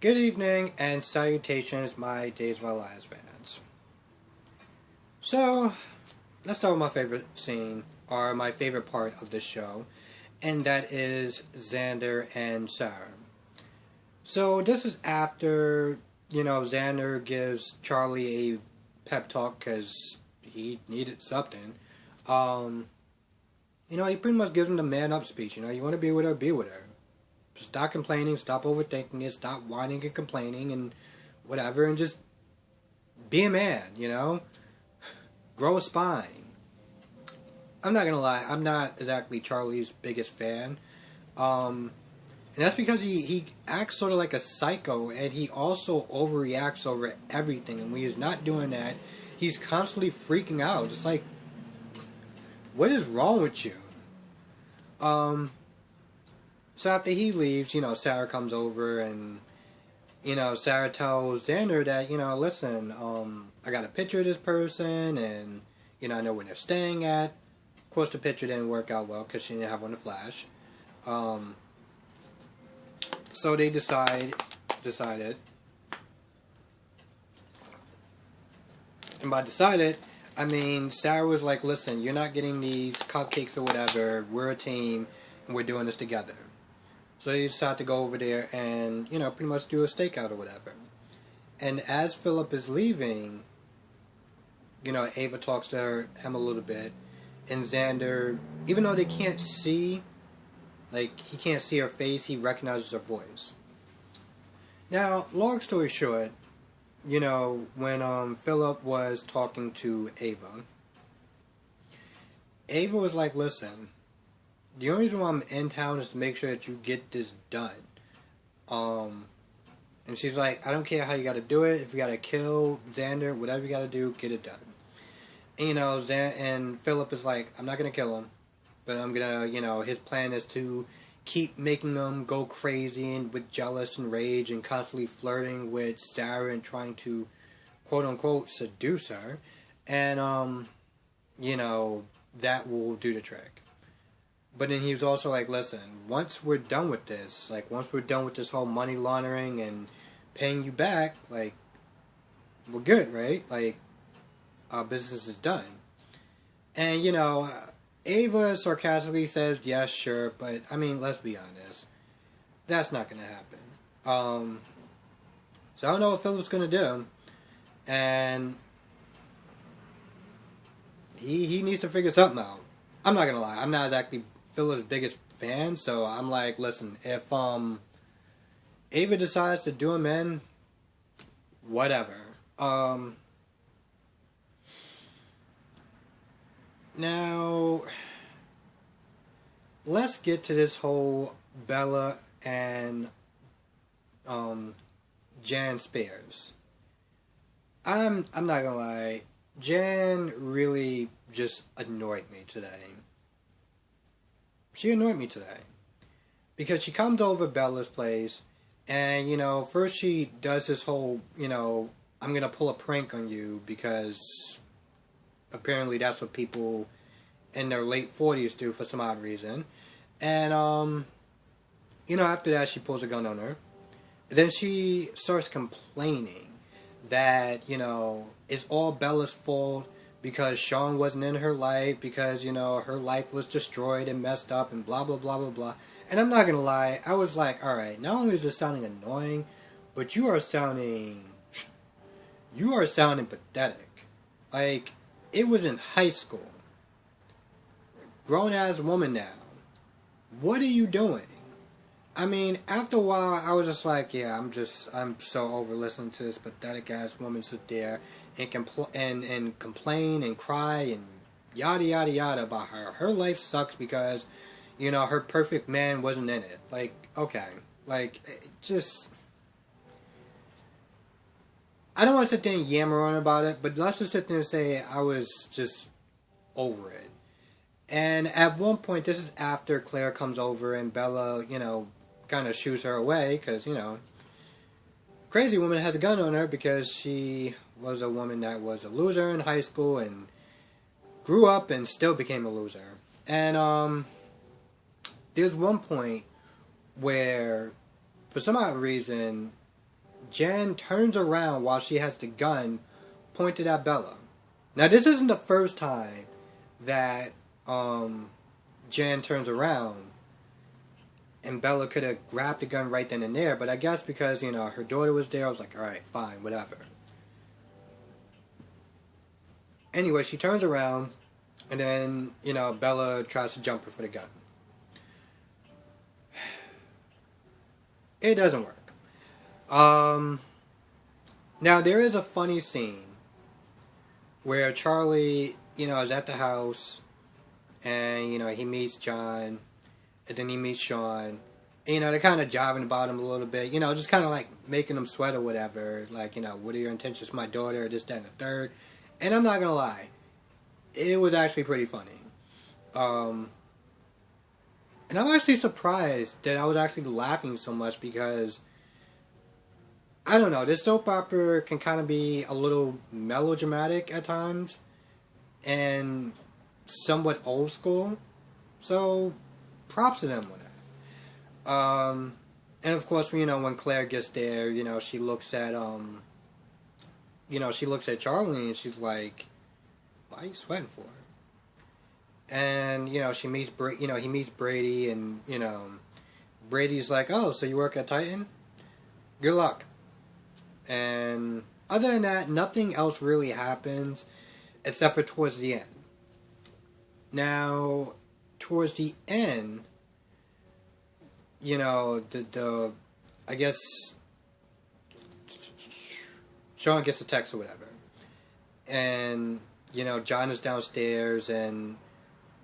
Good evening and salutations, my Days of Our Lives fans. So, let's start with my favorite scene, or my favorite part of the show, and that is Xander and Sarah. So, this is after, Xander gives Charlie a pep talk because he needed something. Um, he pretty much gives him the man up speech. You want to be with her, be with her. Stop complaining, stop overthinking it, stop whining and complaining and whatever, and just be a man. Grow a spine. I'm not gonna lie, I'm not exactly Charlie's biggest fan. And that's because he acts sort of like a psycho, and he also overreacts over everything. And when he's not doing that, he's constantly freaking out. It's like, what is wrong with you? Um, so after he leaves, Sarah comes over and Sarah tells Xander that, listen, I got a picture of this person, and, I know where they're staying at. Of course, the picture didn't work out well because she didn't have one to flash. So they decided, and by decided, I mean, Sarah was like, listen, you're not getting these cupcakes or whatever. We're a team, and we're doing this together. So they decide to go over there and, pretty much do a stakeout or whatever. And as Philip is leaving, Ava talks to him a little bit. And Xander, even though they can't see, like, he can't see her face, he recognizes her voice. Now, long story short, when Philip was talking to Ava, Ava was like, listen, the only reason why I'm in town is to make sure that you get this done. And she's like, I don't care how you gotta do it. If you gotta kill Xander, whatever you gotta do, get it done. And, and Philip is like, I'm not gonna kill him, but I'm gonna, his plan is to keep making them go crazy and with jealous and rage and constantly flirting with Sarah and trying to, quote unquote, seduce her. And, that will do the trick. But then he was also like, listen, once we're done with this, like, once we're done with this whole money laundering and paying you back, like, we're good, right? Like, our business is done. And, Ava sarcastically says, yes, sure, but, I mean, let's be honest. That's not going to happen. So I don't know what Philip's going to do. And he needs to figure something out. I'm not going to lie. I'm not exactly Philip's biggest fan, so I'm like, listen, if Ava decides to do him in, whatever. Now, let's get to this whole Bella and Jan Spears. I'm not gonna lie, Jan really just annoyed me today. She annoyed me today. Because she comes over Bella's place, and, first she does this whole, I'm gonna pull a prank on you because apparently that's what people in their late 40s do for some odd reason. And, after that she pulls a gun on her. Then she starts complaining that, it's all Bella's fault because Sean wasn't in her life, because, her life was destroyed and messed up and blah, blah, blah, blah, blah. And I'm not gonna lie, I was like, alright, not only is this sounding annoying, but you are sounding pathetic. Like, it was in high school. Grown-ass woman now. What are you doing? I mean, after a while, I was just like, yeah, I'm so over listening to this pathetic-ass woman sit there and complain and cry and yada, yada, yada about her. Her life sucks because, her perfect man wasn't in it. Like, okay. Like, just... I don't want to sit there and yammer on about it, but let's just sit there and say I was just over it. And at one point, this is after Claire comes over and Bella, kind of shoos her away because, crazy woman has a gun on her because she was a woman that was a loser in high school and grew up and still became a loser. And there's one point where, for some odd reason, Jan turns around while she has the gun pointed at Bella. Now, this isn't the first time that Jan turns around and Bella could have grabbed the gun right then and there, but I guess because, her daughter was there, I was like, alright, fine, whatever. Anyway, she turns around, and then, Bella tries to jump her for the gun. It doesn't work. Now, there is a funny scene where Charlie, is at the house, and, he meets John, and then he meets Sean. And, they're kind of jiving about him a little bit, just kind of like making him sweat or whatever. Like, what are your intentions, my daughter, this, that, and the third. And I'm not going to lie, it was actually pretty funny. And I'm actually surprised that I was actually laughing so much because, I don't know, this soap opera can kind of be a little melodramatic at times and somewhat old school. So, props to them with that. And of course, when Claire gets there, she looks at, she looks at Charlie and she's like, why are you sweating for? And, she meets, he meets Brady and, Brady's like, oh, so you work at Titan? Good luck. And other than that, nothing else really happens except for towards the end. Now, towards the end, I guess Sean gets a text or whatever. And, John is downstairs and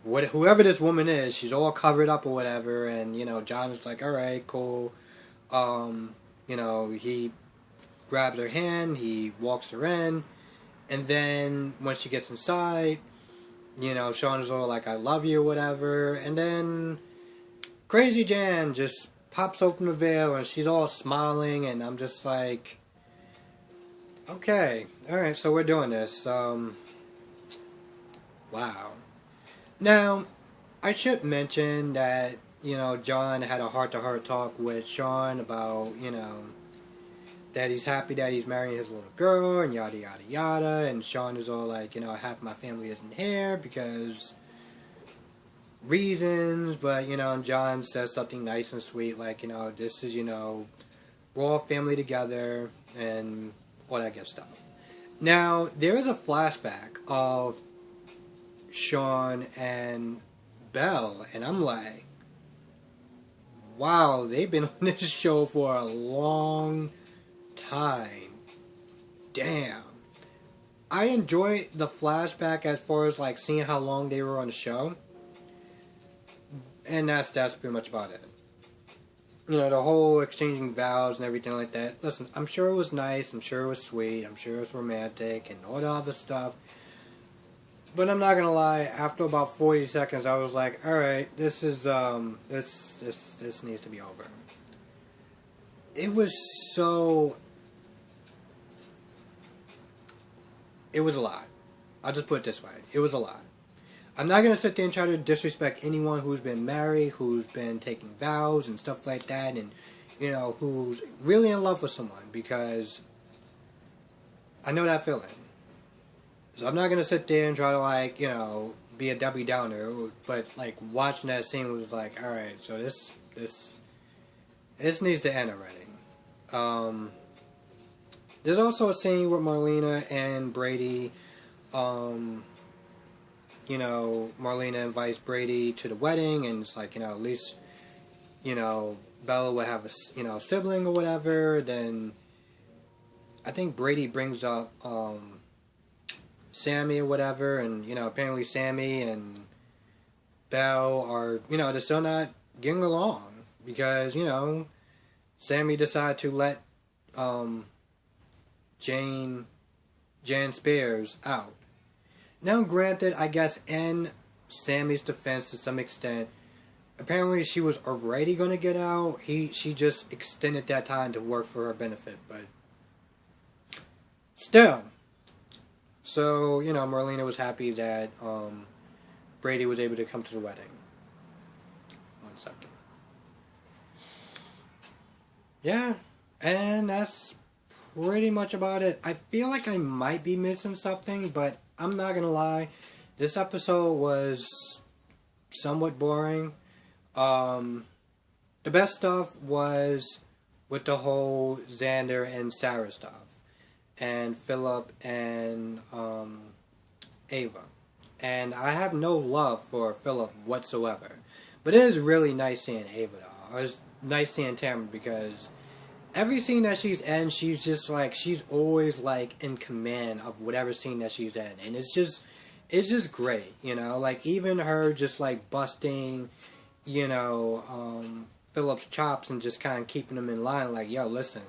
whoever this woman is, she's all covered up or whatever. And, John is like, alright, cool. He grabs her hand, he walks her in. And then when she gets inside, Sean is all like, I love you, whatever. And then Crazy Jan just pops open the veil and she's all smiling. And I'm just like, okay, alright, so we're doing this. Wow. Now, I should mention that, John had a heart-to-heart talk with Sean about, that he's happy that he's marrying his little girl and yada yada yada. And Sean is all like, half my family isn't here because reasons. But, John says something nice and sweet like, this is, we're all family together and all that good stuff. Now, there is a flashback of Sean and Belle, and I'm like, wow, they've been on this show for a long time. Damn. I enjoyed the flashback as far as like seeing how long they were on the show. And that's pretty much about it. The whole exchanging vows and everything like that. Listen, I'm sure it was nice, I'm sure it was sweet, I'm sure it was romantic and all the other stuff. But I'm not gonna lie, after about 40 seconds I was like, alright, this is this needs to be over. It was a lot. I'll just put it this way. It was a lot. I'm not going to sit there and try to disrespect anyone who's been married, who's been taking vows and stuff like that, and, who's really in love with someone, because I know that feeling. So I'm not going to sit there and try to, be a Debbie Downer, but, watching that scene was like, alright, so this needs to end already. There's also a scene with Marlena and Brady. Marlena invites Brady to the wedding, and it's like, at least, Bella would have a, sibling or whatever. Then I think Brady brings up, Sammy or whatever, and, apparently Sammy and Belle are, they're still not getting along, because, Sammy decided to let, Jan Spears out. Now, granted, I guess in Sammy's defense to some extent, apparently she was already going to get out. She just extended that time to work for her benefit, but still. So, Marlena was happy that Brady was able to come to the wedding. 1 second. Yeah, and that's pretty much about it. I feel like I might be missing something, but I'm not gonna lie. This episode was somewhat boring. The best stuff was with the whole Xander and Sarah stuff, and Philip and Ava. And I have no love for Philip whatsoever. But it is really nice seeing Ava though. It was nice seeing Tamara because every scene that she's in, she's just like, she's always like in command of whatever scene that she's in. And it's just great, you know? Like even her just like busting, you know, Philip's chops and just kind of keeping him in line like, yo, listen,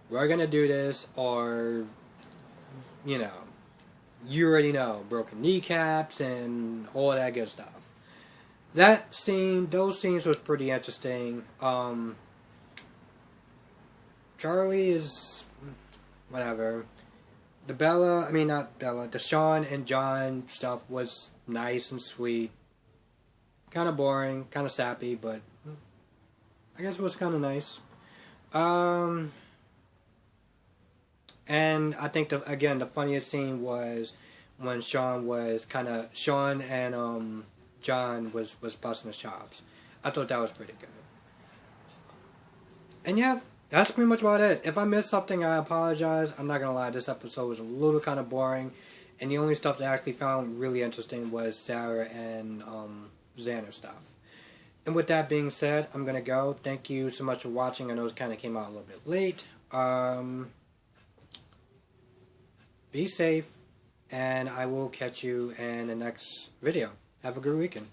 we're gonna do this or, you know, you already know, broken kneecaps and all that good stuff. That scene, those scenes was pretty interesting. Charlie is whatever. The the Sean and John stuff was nice and sweet. Kind of boring, kind of sappy, but I guess it was kind of nice. And I think the funniest scene was when Sean and John was busting his chops. I thought that was pretty good. And yeah, that's pretty much about it. If I missed something, I apologize. I'm not gonna lie, this episode was a little kind of boring, and the only stuff that I actually found really interesting was Sarah and Xander stuff. And with that being said, I'm gonna go. Thank you so much for watching. I know it kind of came out a little bit late. Be safe, and I will catch you in the next video. Have a good weekend.